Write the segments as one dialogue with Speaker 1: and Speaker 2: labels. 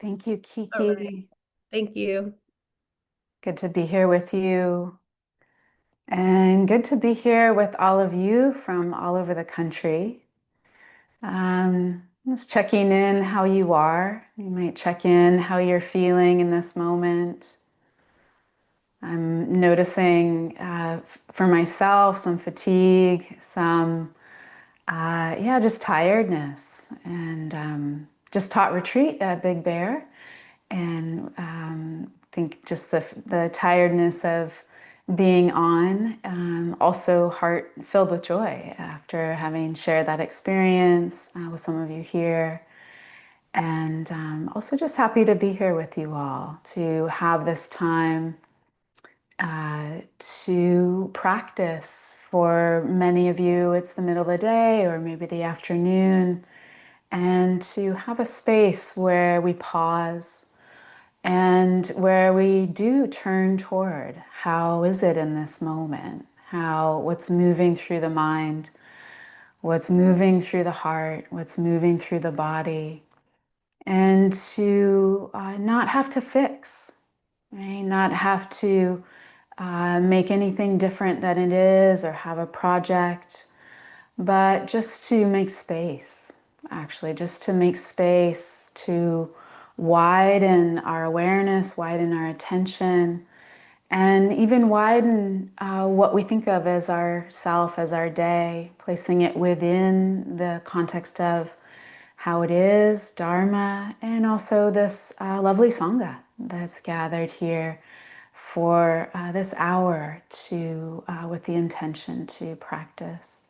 Speaker 1: Thank you,
Speaker 2: All right.
Speaker 1: Kiki.
Speaker 2: Thank you.
Speaker 1: Good to be here with you. And good to be here with all of you from all over the country. Just checking in how you are. You might check in how you're feeling in this moment. I'm noticing for myself some fatigue, yeah, just tiredness. And just taught retreat at Big Bear. And think just the tiredness of being on, also heart filled with joy after having shared that experience with some of you here. And also just happy to be here with you all to have this time to practice. For many of you, it's the middle of the day or maybe the afternoon, and to have a space where we pause and where we do turn toward how is it in this moment? What's moving through the mind? What's moving through the heart? What's moving through the body? And to not have to fix, right? Not have to make anything different than it is or have a project, but just to make space, actually, just to make space to widen our awareness, widen our attention, and even widen what we think of as our self, as our day, placing it within the context of how it is, Dharma, and also this lovely Sangha that's gathered here for this hour to, with the intention to practice.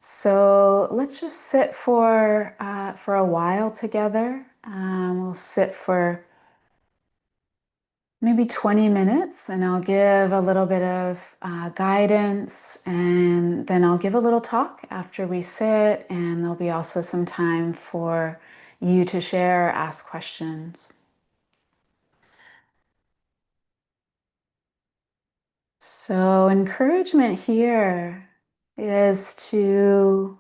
Speaker 1: So let's just sit for a while together. We'll sit for maybe 20 minutes, and I'll give a little bit of guidance, and then I'll give a little talk after we sit, and there'll be also some time for you to share or ask questions. So, encouragement here is to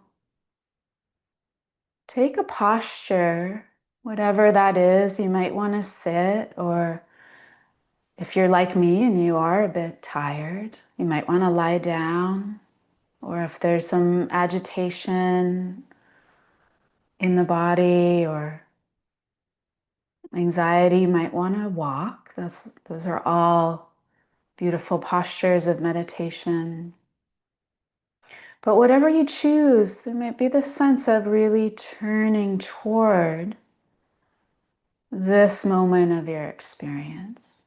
Speaker 1: take a posture, whatever that is. You might want to sit, or if you're like me and you are a bit tired, you might want to lie down. Or if there's some agitation in the body or anxiety, you might want to walk. Those are all beautiful postures of meditation. But whatever you choose, there might be the sense of really turning toward this moment of your experience.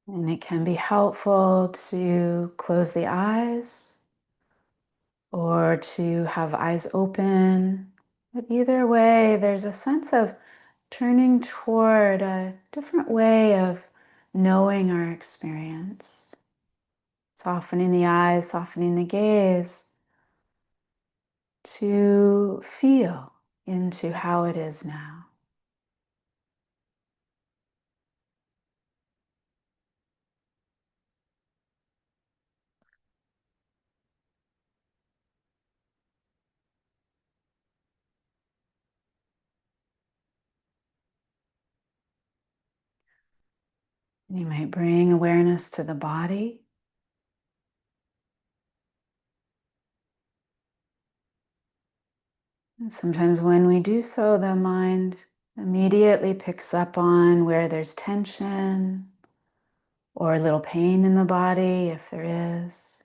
Speaker 1: And it can be helpful to close the eyes or to have eyes open. But either way, there's a sense of turning toward a different way of knowing our experience. Softening the eyes, softening the gaze to feel into how it is now. You might bring awareness to the body. And sometimes when we do so, the mind immediately picks up on where there's tension or a little pain in the body, if there is,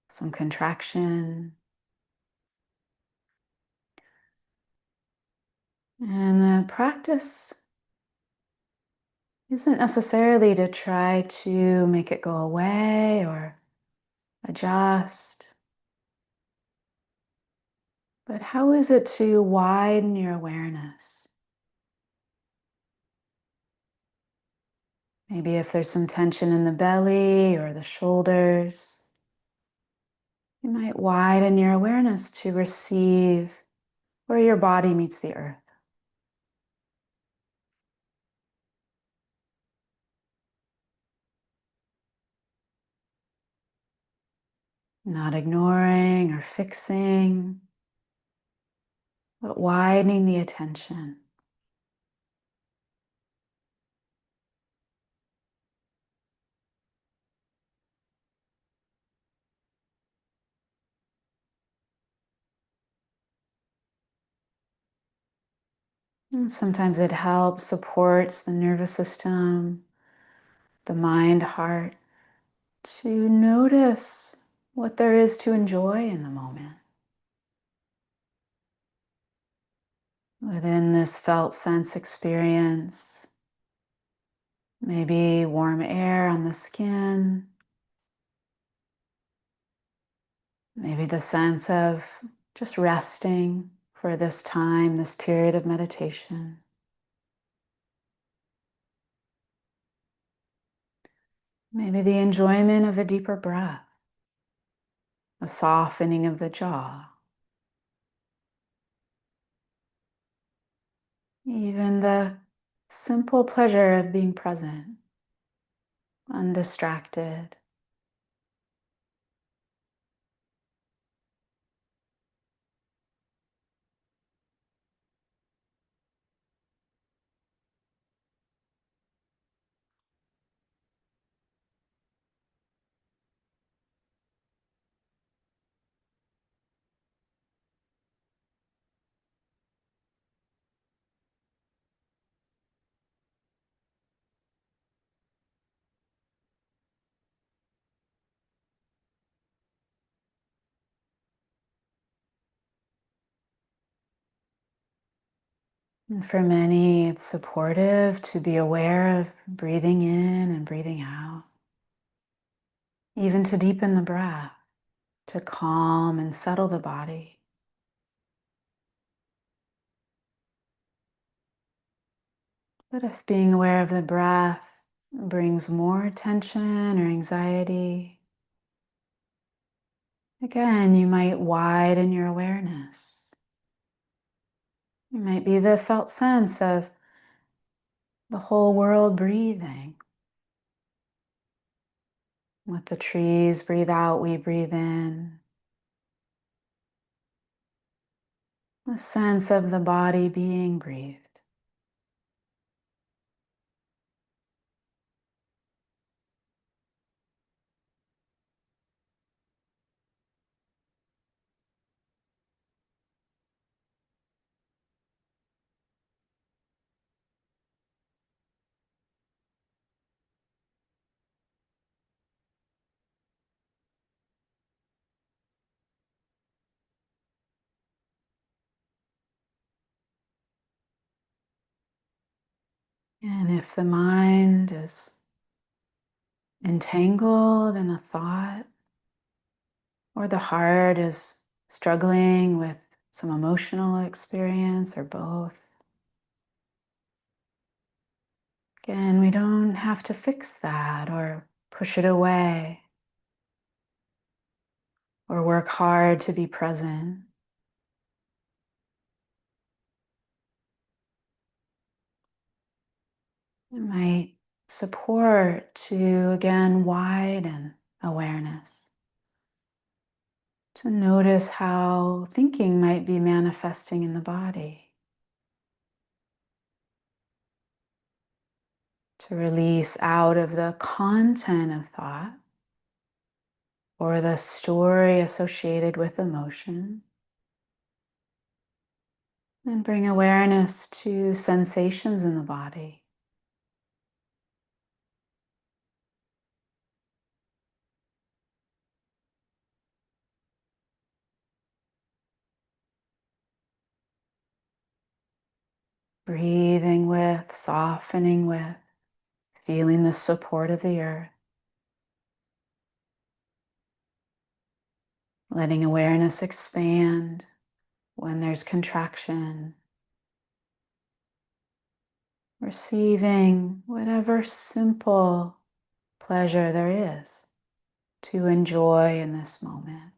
Speaker 1: some contraction. And the practice isn't necessarily to try to make it go away or adjust, but how is it to widen your awareness? Maybe if there's some tension in the belly or the shoulders, You might widen your awareness to receive where your body meets the earth, not ignoring or fixing, but widening the attention. And sometimes it helps, supports the nervous system, the mind, heart, to notice what there is to enjoy in the moment. Within this felt sense experience, maybe warm air on the skin, maybe the sense of just resting for this time, this period of meditation. Maybe the enjoyment of a deeper breath, a softening of the jaw, even the simple pleasure of being present, undistracted. And for many, it's supportive to be aware of breathing in and breathing out, even to deepen the breath, to calm and settle the body. But if being aware of the breath brings more tension or anxiety, again, you might widen your awareness. It might be the felt sense of the whole world breathing. With the trees breathe out, we breathe in. The sense of the body being breathed. And if the mind is entangled in a thought, or the heart is struggling with some emotional experience, or both, again, we don't have to fix that or push it away or work hard to be present. It might support to again widen awareness, to notice how thinking might be manifesting in the body, to release out of the content of thought or the story associated with emotion, and bring awareness to sensations in the body. Breathing with, softening with, feeling the support of the earth. Letting awareness expand when there's contraction. Receiving whatever simple pleasure there is to enjoy in this moment.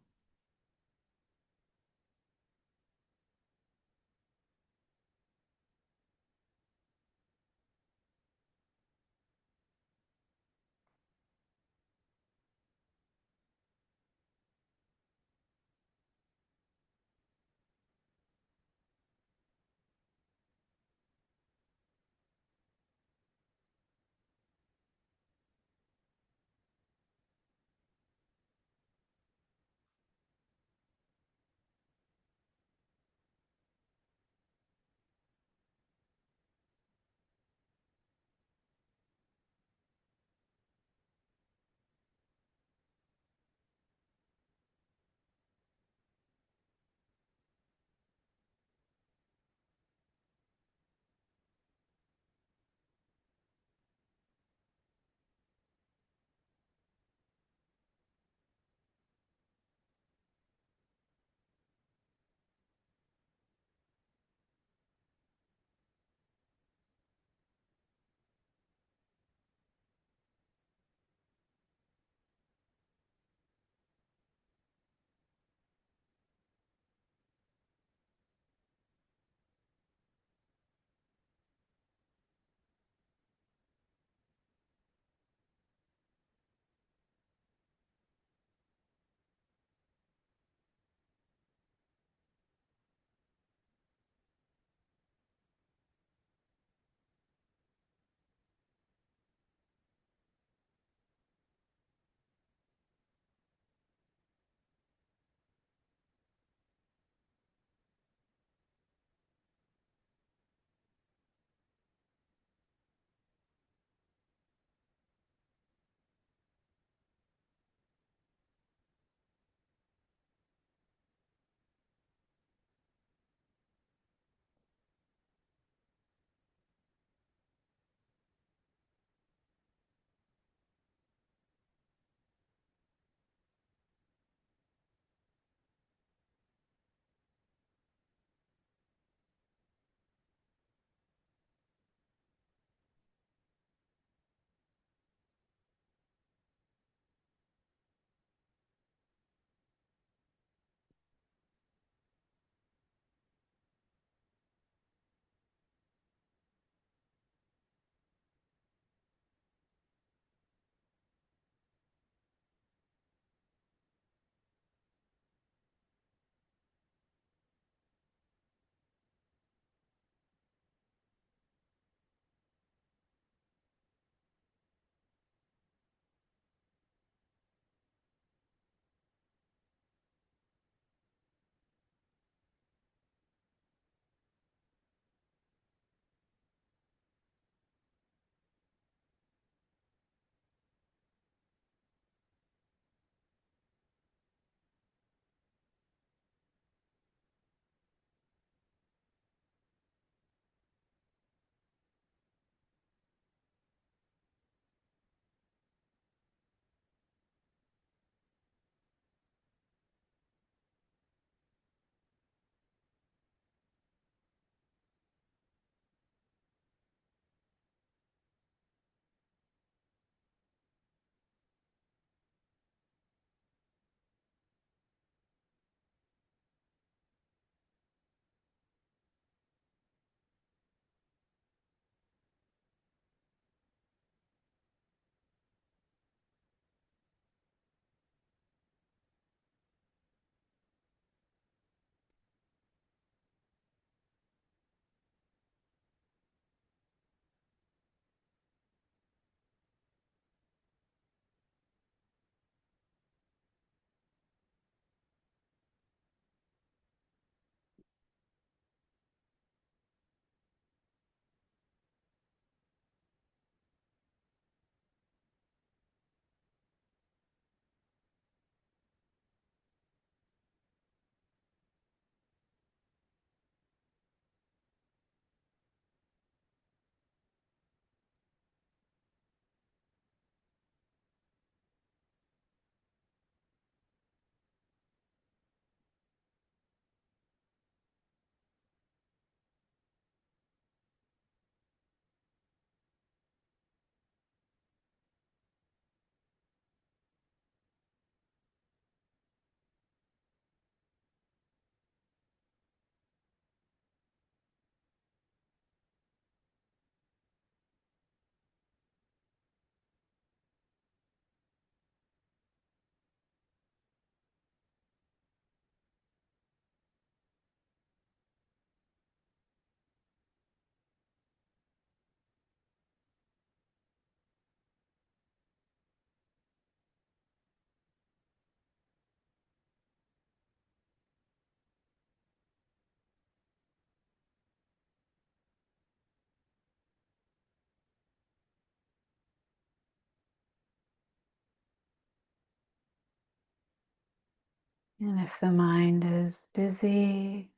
Speaker 1: And if the mind is busy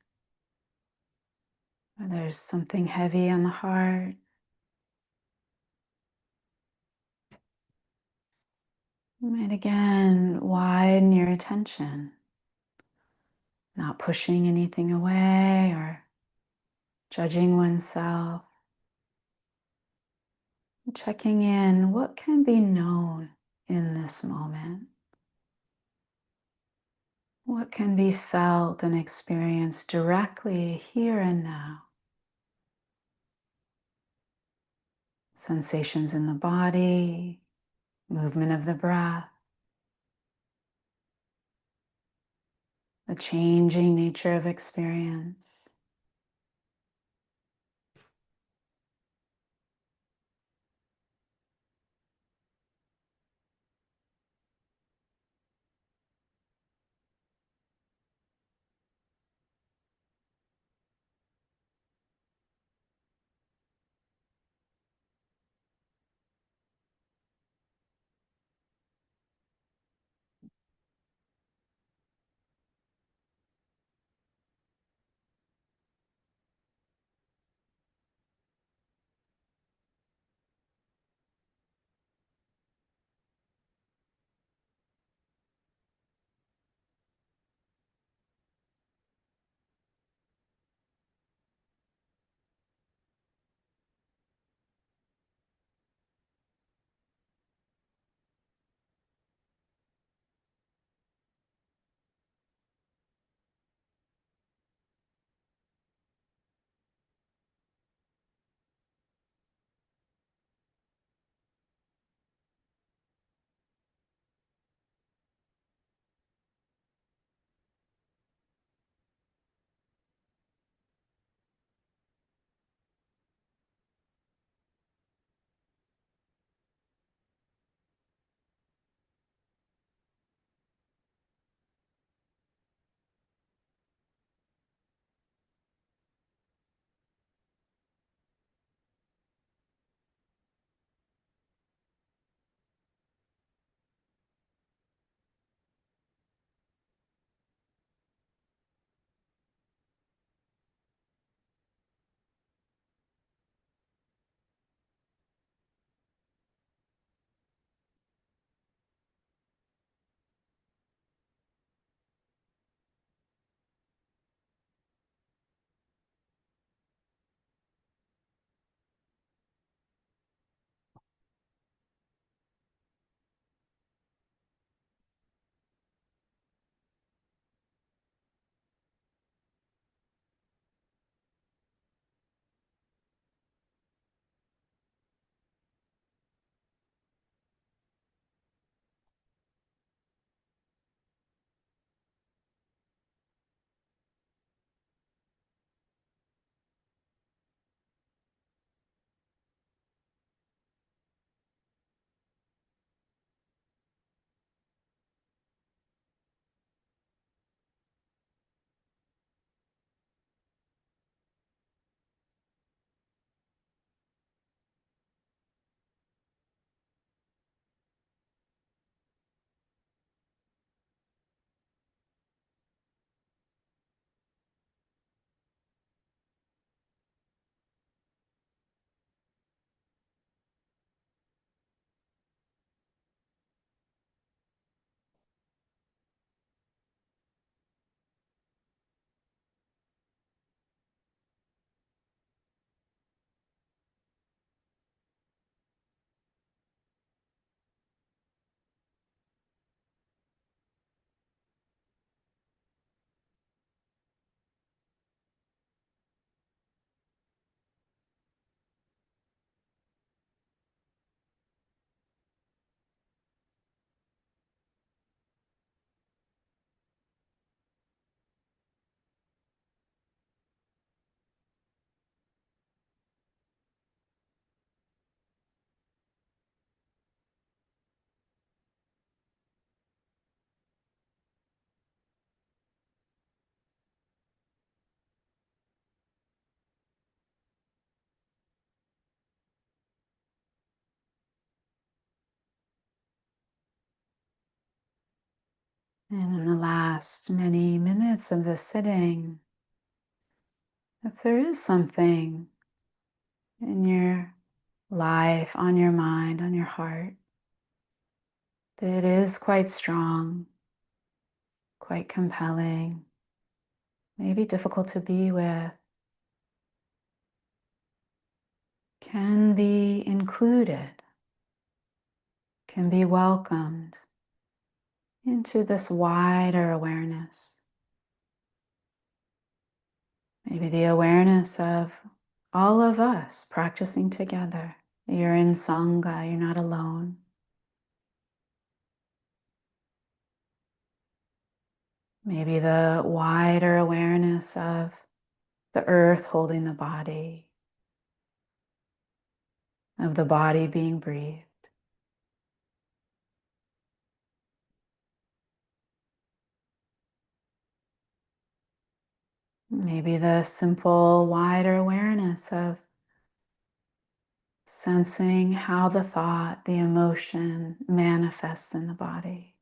Speaker 1: or there's something heavy on the heart, you might again widen your attention, not pushing anything away or judging oneself, checking in what can be known in this moment, what can be felt and experienced directly here and now. Sensations in the body, movement of the breath, the changing nature of experience. And in the last many minutes of the sitting, if there is something in your life, on your mind, on your heart, that is quite strong, quite compelling, maybe difficult to be with, can be included, can be welcomed into this wider awareness. Maybe the awareness of all of us practicing together. You're in Sangha, you're not alone. Maybe the wider awareness of the earth holding the body, of the body being breathed. Maybe the simple, wider awareness of sensing how the thought, the emotion manifests in the body.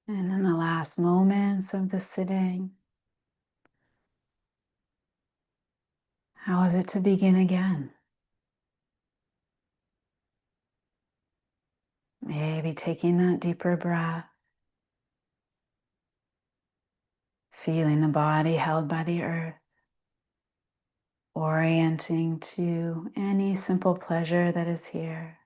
Speaker 1: And in the last moments of the sitting, how is it to begin again? Maybe taking that deeper breath, feeling the body held by the earth, orienting to any simple pleasure that is here,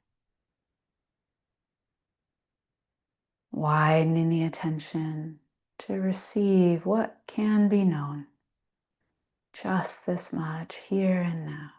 Speaker 1: widening the attention to receive what can be known, just this much here and now.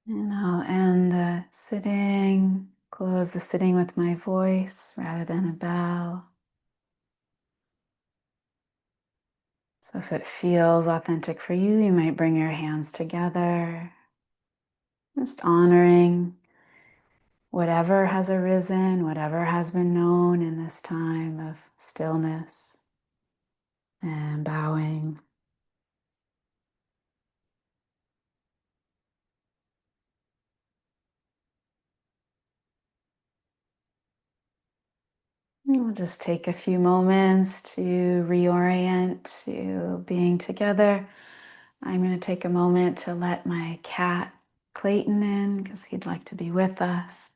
Speaker 1: And I'll end the sitting, close the sitting with my voice rather than a bell. So if it feels authentic for you, you might bring your hands together, just honoring whatever has arisen, whatever has been known in this time of stillness, and bowing. We'll just take a few moments to reorient to being together. I'm going to take a moment to let my cat Clayton in because he'd like to be with us.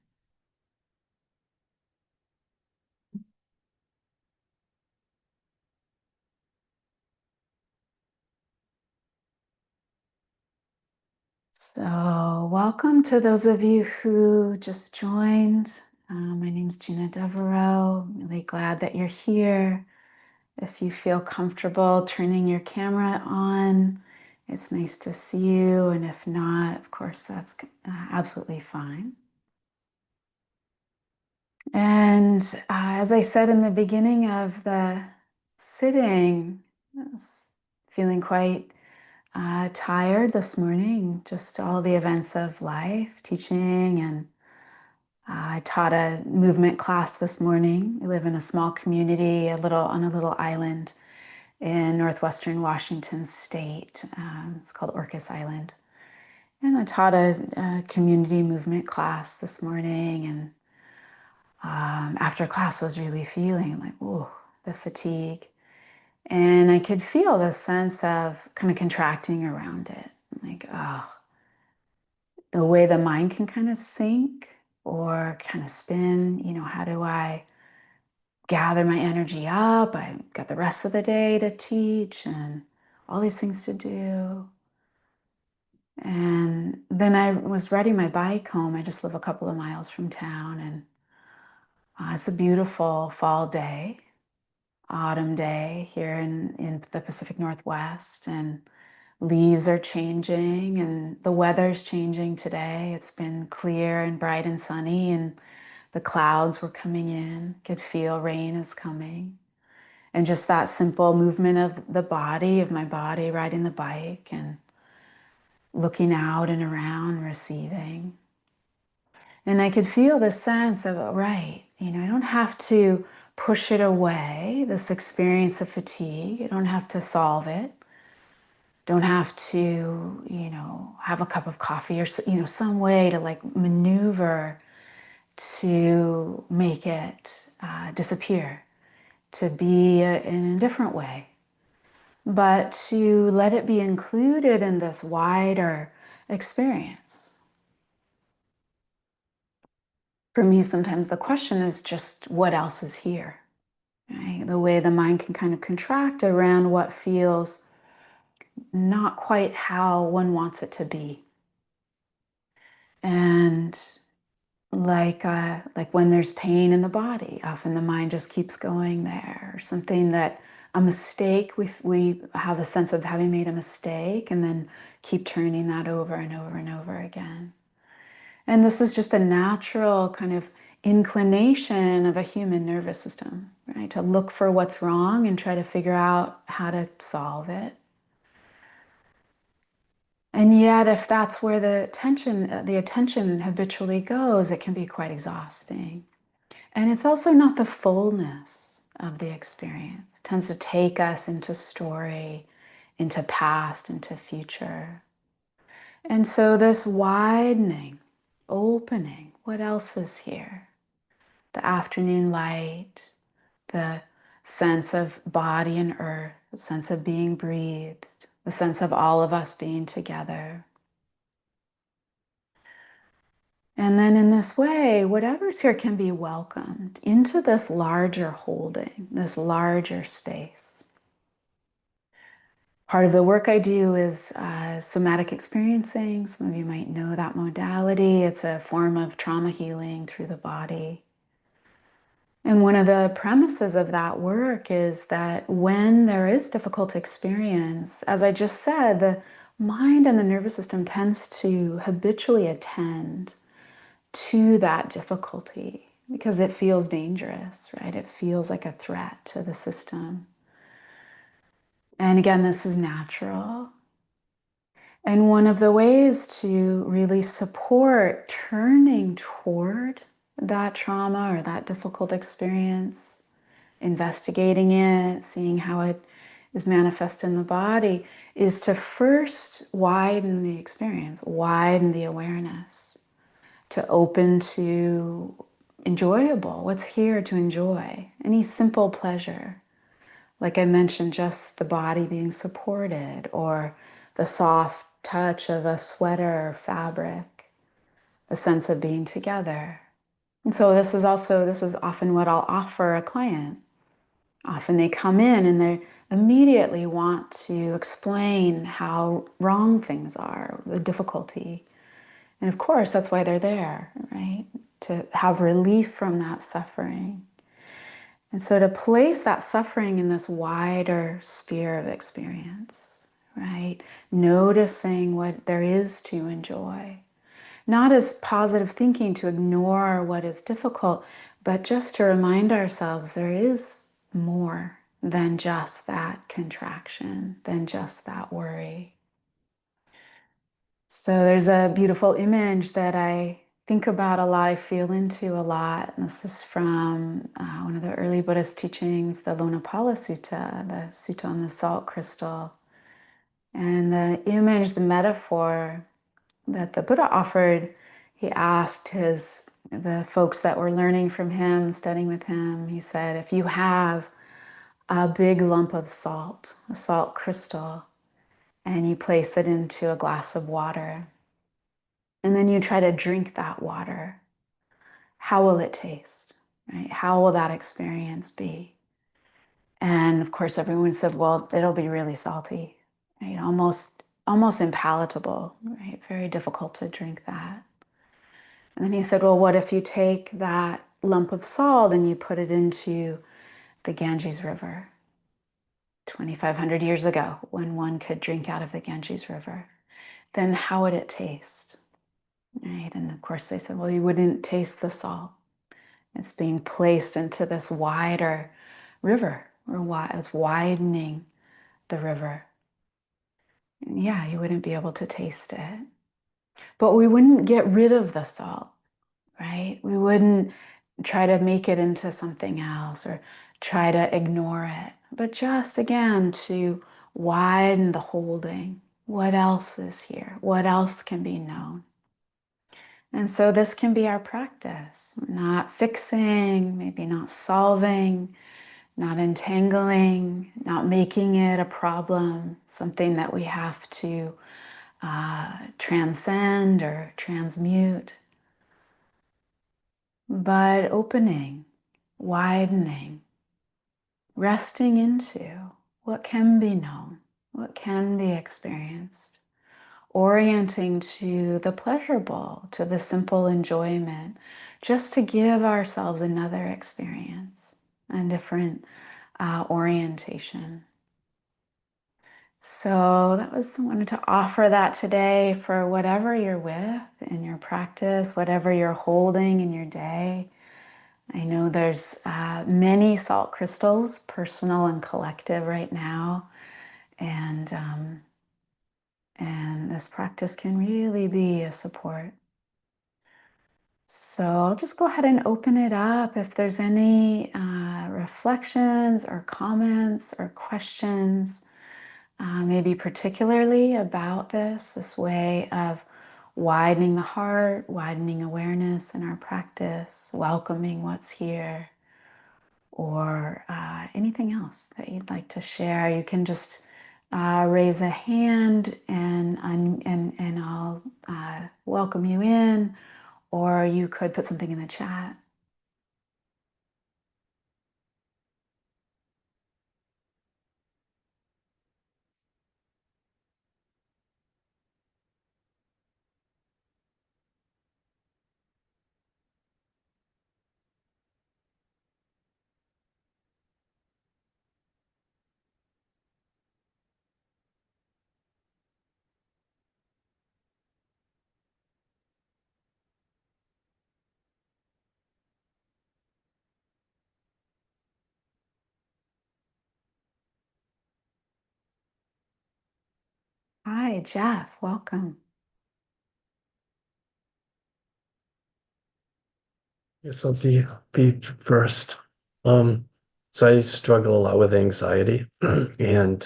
Speaker 1: So, welcome to those of you who just joined. My name's Djuna Devereaux. I'm really glad that you're here. If you feel comfortable turning your camera on, it's nice to see you. And if not, of course, that's absolutely fine. And as I said in the beginning of the sitting, I was feeling quite tired this morning, just all the events of life, teaching, and I taught a movement class this morning. We live in a small community, on a little island in northwestern Washington state. It's called Orcas Island. And I taught a community movement class this morning, and after class was really feeling like, oh, the fatigue. And I could feel the sense of kind of contracting around it. Like, oh, the way the mind can kind of sink or kind of spin. How do I gather my energy up? I've got the rest of the day to teach and all these things to do. And then I was riding my bike home. I just live a couple of miles from town, and it's a beautiful fall day, autumn day here in the Pacific Northwest, and leaves are changing and the weather's changing today. It's been clear and bright and sunny, and the clouds were coming in. Could feel rain is coming. And just that simple movement of the body, of my body riding the bike and looking out and around, receiving. And I could feel the sense of, right, I don't have to push it away, this experience of fatigue. I don't have to solve it. Don't have to, have a cup of coffee or, some way to like maneuver to make it disappear, to be in a different way, but to let it be included in this wider experience. For me, sometimes the question is just what else is here, right? The way the mind can kind of contract around what feels not quite how one wants it to be. And like when there's pain in the body, often the mind just keeps going there. Or something that a mistake, we have a sense of having made a mistake and then keep turning that over and over and over again. And this is just the natural kind of inclination of a human nervous system, right? To look for what's wrong and try to figure out how to solve it. And yet, if that's where the attention habitually goes, it can be quite exhausting. And it's also not the fullness of the experience. It tends to take us into story, into past, into future. And so this widening, opening, what else is here? The afternoon light, the sense of body and earth, the sense of being breathed, the sense of all of us being together. And then in this way, whatever's here can be welcomed into this larger holding, this larger space. Part of the work I do is somatic experiencing. Some of you might know that modality. It's a form of trauma healing through the body. And one of the premises of that work is that when there is difficult experience, as I just said, the mind and the nervous system tends to habitually attend to that difficulty because it feels dangerous, right? It feels like a threat to the system. And again, this is natural. And one of the ways to really support turning toward that trauma or that difficult experience, investigating it, seeing how it is manifest in the body, is to first widen the experience, widen the awareness, to open to enjoyable, what's here to enjoy, any simple pleasure. Like I mentioned, just the body being supported or the soft touch of a sweater or fabric, the sense of being together. And so this is often what I'll offer a client. Often they come in and they immediately want to explain how wrong things are, the difficulty. And of course, that's why they're there, right? To have relief from that suffering. And so to place that suffering in this wider sphere of experience, right? Noticing what there is to enjoy. Not as positive thinking to ignore what is difficult, but just to remind ourselves there is more than just that contraction, than just that worry. So there's a beautiful image that I think about a lot, I feel into a lot. And this is from one of the early Buddhist teachings, the Lonapala Sutta, the Sutta on the salt crystal. And the image, the metaphor that the Buddha offered, he asked the folks that were learning from him, studying with him, he said, if you have a big lump of salt, a salt crystal, and you place it into a glass of water, and then you try to drink that water, how will it taste? Right? How will that experience be? And of course, everyone said, well, it'll be really salty, right? Almost impalatable, right? Very difficult to drink that. And then he said, well, what if you take that lump of salt and you put it into the Ganges River 2,500 years ago when one could drink out of the Ganges River? Then how would it taste? Right? And of course, they said, well, you wouldn't taste the salt. It's being placed into this wider river, or it's widening the river. And yeah, you wouldn't be able to taste it. But we wouldn't get rid of the salt, right? We wouldn't try to make it into something else or try to ignore it, but just again to widen the holding. What else is here? What else can be known? And so this can be our practice, not fixing, maybe not solving, not entangling, not making it a problem, something that we have to transcend or transmute, but opening, widening, resting into what can be known, what can be experienced, orienting to the pleasurable, to the simple enjoyment, just to give ourselves another experience, a different orientation. So that was, I wanted to offer that today for whatever you're with in your practice, whatever you're holding in your day. I know there's many salt crystals, personal and collective right now. And And this practice can really be a support. So I'll just go ahead and open it up. If there's any reflections or comments or questions, maybe particularly about this way of widening the heart, widening awareness in our practice, welcoming what's here, or anything else that you'd like to share, you can just raise a hand and I'll welcome you in, or you could put something in the chat. Hi, Jeff. Welcome.
Speaker 2: Yes, I'll be first. Um, so I struggle a lot with anxiety, and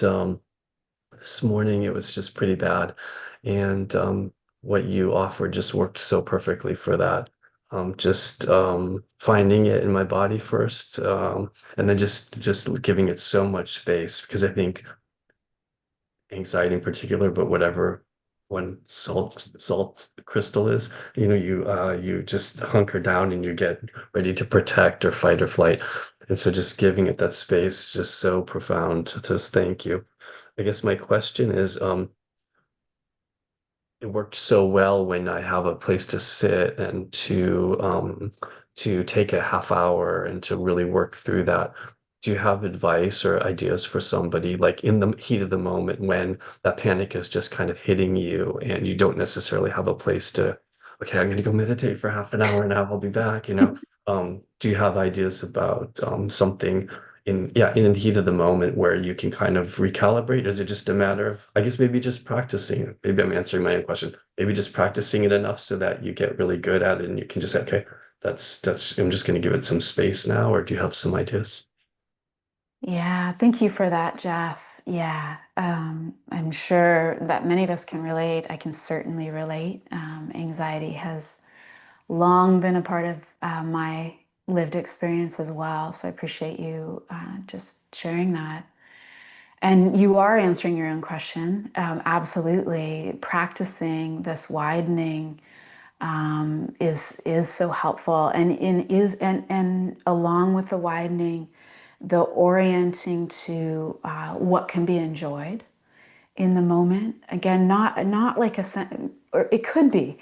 Speaker 2: this morning it was just pretty bad. And what you offered just worked so perfectly for that. Just finding it in my body first, and then just giving it so much space because I think anxiety in particular, but whatever when salt crystal is, you just hunker down and you get ready to protect or fight or flight. And so just giving it that space is just so profound. Just thank you. I guess my question is, it worked so well when I have a place to sit and to take a half hour and to really work through that. Do you have advice or ideas for somebody like in the heat of the moment when that panic is just kind of hitting you and you don't necessarily have a place to, okay, I'm gonna go meditate for half an hour now, I'll be back, you know? Do you have ideas about something in the heat of the moment where you can kind of recalibrate? Is it just a matter of, I guess maybe just practicing it? Maybe I'm answering my own question. Maybe just practicing it enough so that you get really good at it and you can just say, okay, I'm just going to give it some space now, or do you have some ideas?
Speaker 1: Yeah, thank you for that, Jeff. Yeah, I'm sure that many of us can relate. I can certainly relate. Anxiety has long been a part of my lived experience as well. So I appreciate you just sharing that. And you are answering your own question. Absolutely, practicing this widening is so helpful, and along with the widening, the orienting to what can be enjoyed in the moment. Again, not like or it could be,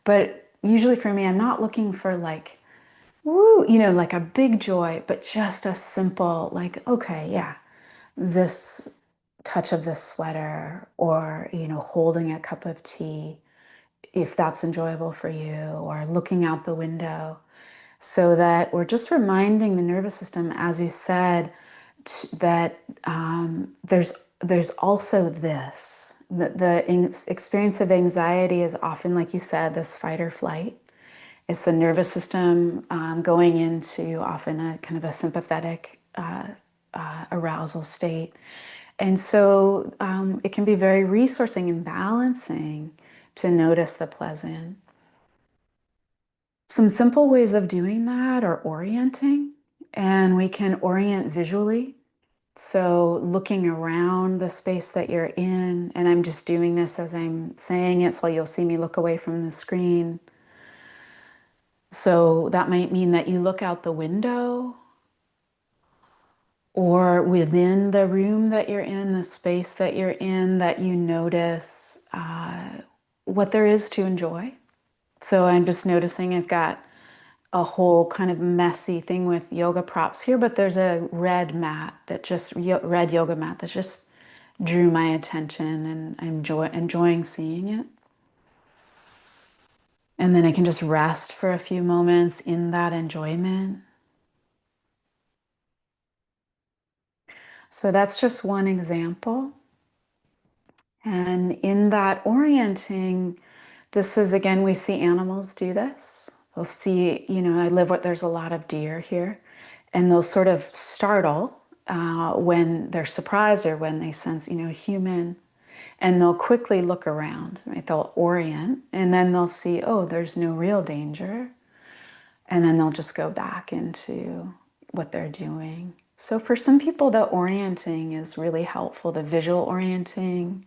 Speaker 1: but usually for me, I'm not looking for like woo, like a big joy, but just a simple like, okay, yeah, this touch of this sweater, or holding a cup of tea if that's enjoyable for you, or looking out the window, so that we're just reminding the nervous system, as you said, that there's also this. The experience of anxiety is often, like you said, this fight or flight. It's the nervous system going into often a kind of a sympathetic arousal state. And so it can be very resourcing and balancing to notice the pleasant. Some simple ways of doing that are orienting, and we can orient visually. So looking around the space that you're in, and I'm just doing this as I'm saying it, so you'll see me look away from the screen. So that might mean that you look out the window or within the room that you're in, the space that you're in, that you notice what there is to enjoy. So I'm just noticing I've got a whole kind of messy thing with yoga props here, but there's a red yoga mat that just drew my attention, and I'm enjoying seeing it. And then I can just rest for a few moments in that enjoyment. So that's just one example. And in that orienting, this is again, we see animals do this. They'll see, I live where there's a lot of deer here, and they'll sort of startle when they're surprised or when they sense, a human, and they'll quickly look around, right? They'll orient, and then they'll see, oh, there's no real danger, and then they'll just go back into what they're doing. So for some people, the orienting is really helpful. The visual orienting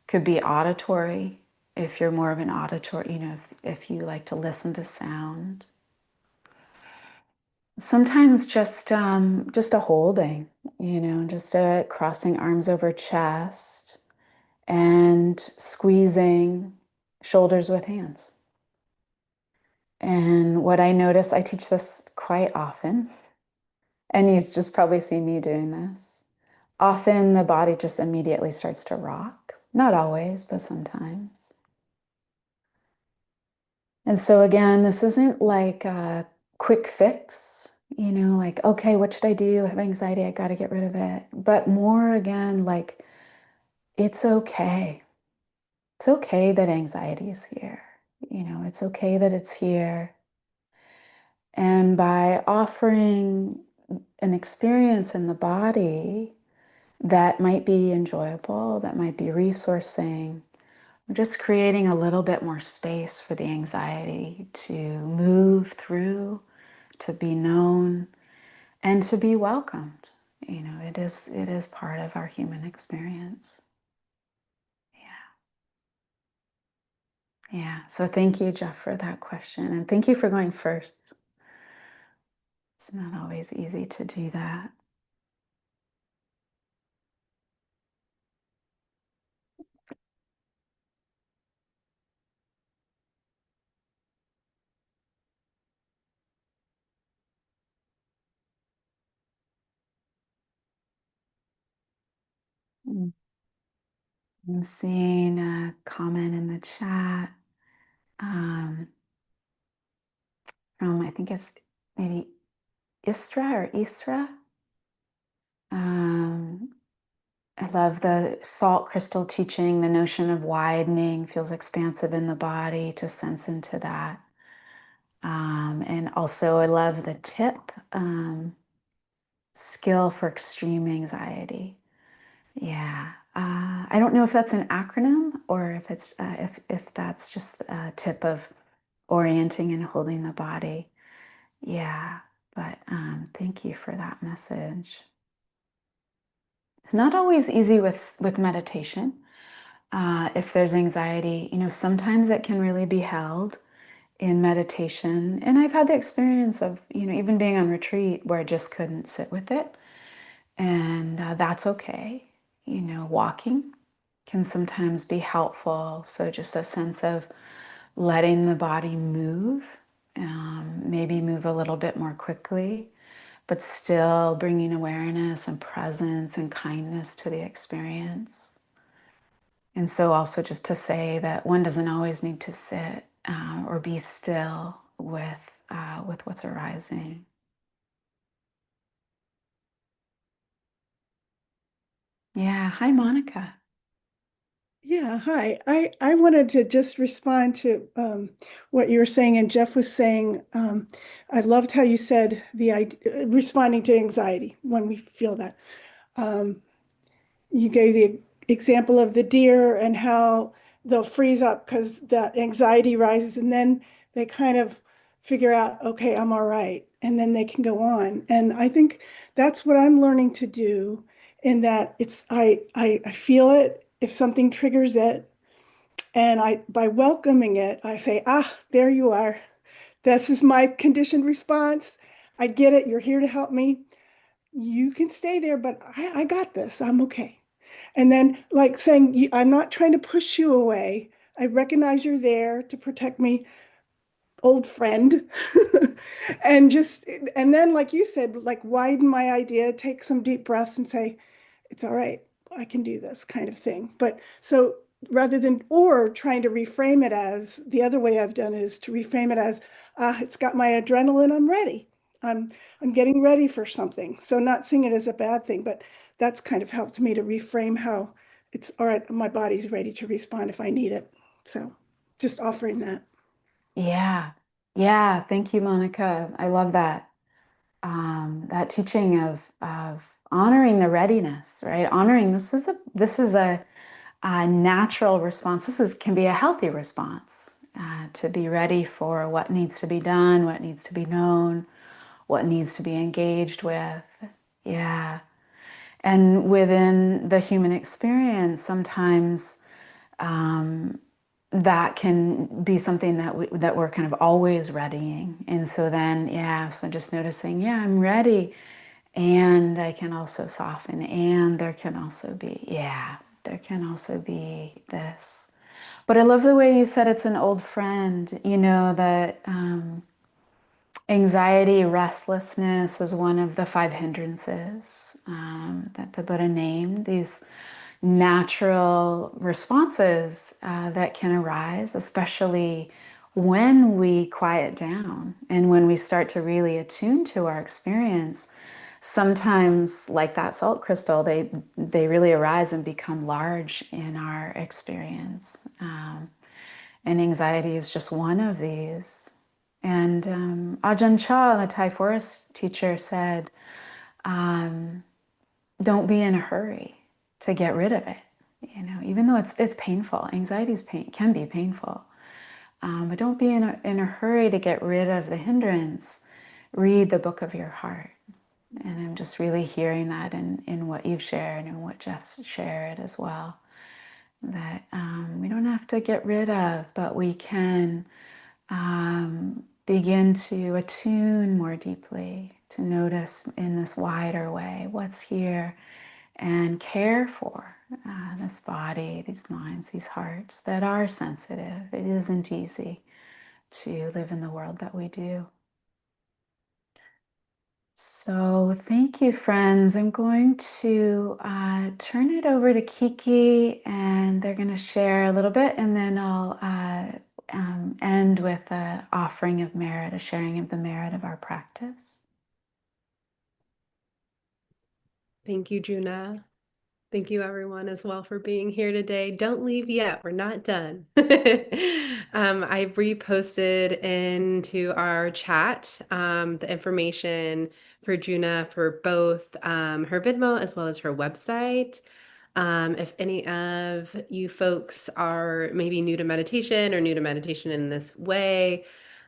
Speaker 1: could be auditory if you're more of an auditory, if you like to listen to sound. Sometimes just a holding, just a crossing arms over chest and squeezing shoulders with hands. And what I notice, I teach this quite often, and you just probably see me doing this. Often the body just immediately starts to rock. Not always, but sometimes. And so again, this isn't like a quick fix, like, okay, what should I do? I have anxiety, I got to get rid of it. But more again, like, it's okay. It's okay that anxiety is here. It's okay that it's here. And by offering an experience in the body that might be enjoyable, that might be resourcing, we're just creating a little bit more space for the anxiety to move through, to be known, and to be welcomed. It is part of our human experience. Yeah. Yeah. So thank you, Jeff, for that question. And thank you for going first. It's not always easy to do that. Mm. I'm seeing a comment in the chat um, from, I think it's maybe Isra or Isra. Um, I love the salt crystal teaching, the notion of widening feels expansive in the body to sense into that. And also, I love the tip skill for extreme anxiety. Yeah. I don't know if that's an acronym or if it's if that's just a tip of orienting and holding the body. Yeah. But thank you for that message. It's not always easy with meditation. If there's anxiety, sometimes it can really be held in meditation. And I've had the experience of, even being on retreat where I just couldn't sit with it. And that's okay. Walking can sometimes be helpful. So just a sense of letting the body move, maybe move a little bit more quickly, but still bringing awareness and presence and kindness to the experience. And so also just to say that one doesn't always need to sit or be still with what's arising. Yeah. Hi, Monica.
Speaker 3: Yeah, hi. I wanted to just respond to what you were saying, and Jeff was saying. I loved how you said responding to anxiety when we feel that. Um, you gave the example of the deer and how they'll freeze up because that anxiety rises, and then they kind of figure out, okay, I'm all right, and then they can go on. And I think that's what I'm learning to do. In that it's I feel it if something triggers it, and I, by welcoming it, I say, ah, there you are. This is my conditioned response. I get it. You're here to help me. You can stay there, but I got this. I'm okay. And then, like saying, I'm not trying to push you away. I recognize you're there to protect me, old friend. and just, and then, like you said, like widen my idea, take some deep breaths and say, it's all right. I can do this kind of thing. But so rather than, or trying to reframe it as, the other way I've done it is to reframe it as, it's got my adrenaline, I'm ready. I'm I'm getting ready for something. So not seeing it as a bad thing, but that's kind of helped me to reframe how it's all right. My body's ready to respond if I need it. So just offering that.
Speaker 1: Yeah. Yeah. Thank you, Monica. I love that. That teaching of honoring the readiness, right? Honoring this is a natural response. This is can be a healthy response to be ready for what needs to be done, what needs to be known, what needs to be engaged with. Yeah. And within the human experience, sometimes that can be something that we're kind of always readying. And so then, yeah, so just noticing, yeah, I'm ready. And I can also soften. And there can also be, yeah, there can also be this. But I love the way you said it's an old friend, that anxiety, restlessness is one of the five hindrances that the Buddha named. These natural responses that can arise, especially when we quiet down and when we start to really attune to our experience. Sometimes, like that salt crystal, they really arise and become large in our experience. And anxiety is just one of these. And Ajahn Chah, the Thai forest teacher, said, "Don't be in a hurry to get rid of it. Even though it's painful, anxiety's pain can be painful, but don't be in a hurry to get rid of the hindrance. Read the book of your heart." And I'm just really hearing that in what you've shared and what Jeff's shared as well. That we don't have to get rid of, but we can begin to attune more deeply, to notice in this wider way what's here and care for this body, these minds, these hearts that are sensitive. It isn't easy to live in the world that we do. So, thank you, friends. I'm going to turn it over to Kiki, and they're going to share a little bit, and then I'll end with the offering of merit, a sharing of the merit of our practice.
Speaker 4: Thank you, Djuna. Thank you, everyone, as well, for being here today. Don't leave yet. We're not done. I've reposted into our chat the information for Djuna for both her Venmo as well as her website. If any of you folks are maybe new to meditation or new to meditation in this way,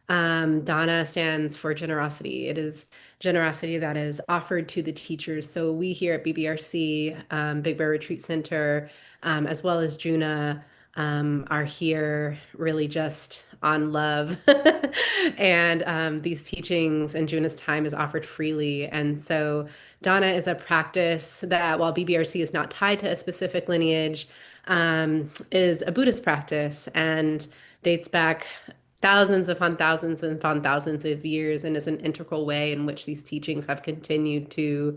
Speaker 4: Dana stands for generosity. It is generosity that is offered to the teachers. So we here at BBRC, Big Bear Retreat Center, as well as Djuna, are here really just on love. And these teachings and Djuna's time is offered freely. And so Dana is a practice that, while BBRC is not tied to a specific lineage, is a Buddhist practice and dates back thousands upon thousands of years, and is an integral way in which these teachings have continued to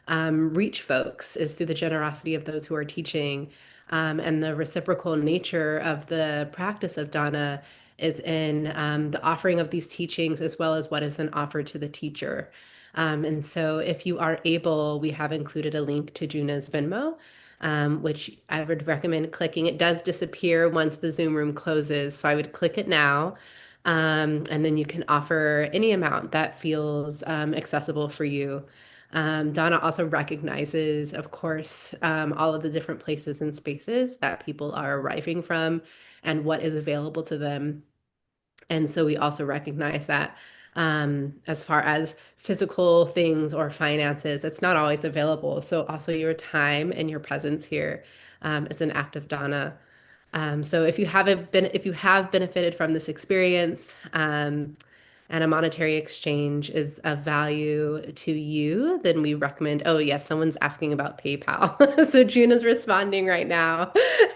Speaker 4: reach folks is through the generosity of those who are teaching. And the reciprocal nature of the practice of Dana is in the offering of these teachings as well as what is then offered to the teacher. And so if you are able, we have included a link to Djuna's Venmo, which I would recommend clicking. It does disappear once the Zoom room closes, so I would click it now. And then you can offer any amount that feels accessible for you. Donna also recognizes, of course, all of the different places and spaces that people are arriving from and what is available to them. And so we also recognize that as far as physical things or finances, it's not always available. So also your time and your presence here is an act of dana. So if you have benefited from this experience, and a monetary exchange is of value to you, then we recommend, oh yes, someone's asking about PayPal. So Juna's responding right now.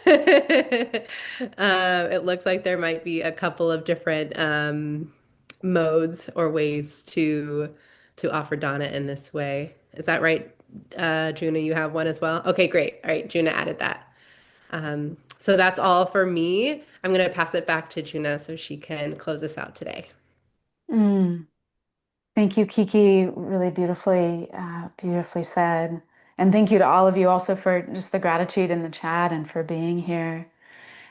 Speaker 4: It looks like there might be a couple of different modes or ways to offer Dana in this way. Is that right, Juna? You have one as well? Okay, great. All right, Juna added that. So that's all for me. I'm going to pass it back to Juna so she can close us out today.
Speaker 1: Mm. Thank you, Kiki. Really beautifully said. And thank you to all of you also for just the gratitude in the chat and for being here.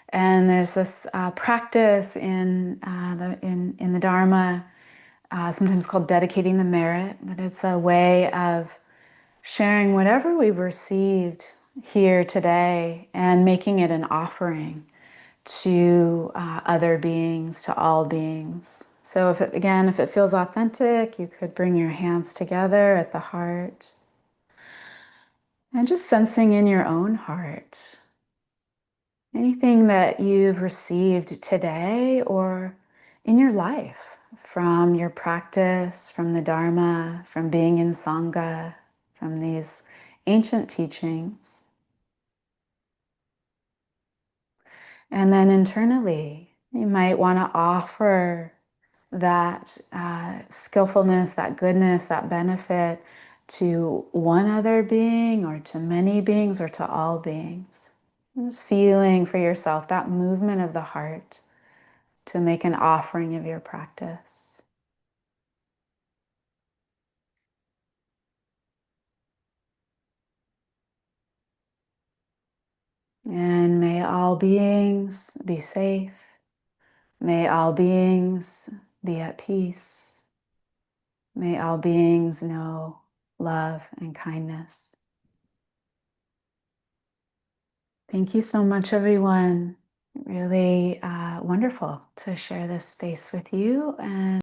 Speaker 1: And there's this practice in the Dharma, sometimes called dedicating the merit, but it's a way of sharing whatever we've received here today and making it an offering to other beings, to all beings. So if it feels authentic, you could bring your hands together at the heart and just sensing in your own heart anything that you've received today or in your life from your practice, from the Dharma, from being in Sangha, from these ancient teachings. And then internally, you might want to offer that skillfulness, that goodness, that benefit to one other being or to many beings or to all beings. Just feeling for yourself that movement of the heart to make an offering of your practice. And may all beings be safe. May all beings be at peace. May all beings know love and kindness. Thank you so much, everyone. Really wonderful to share this space with you. And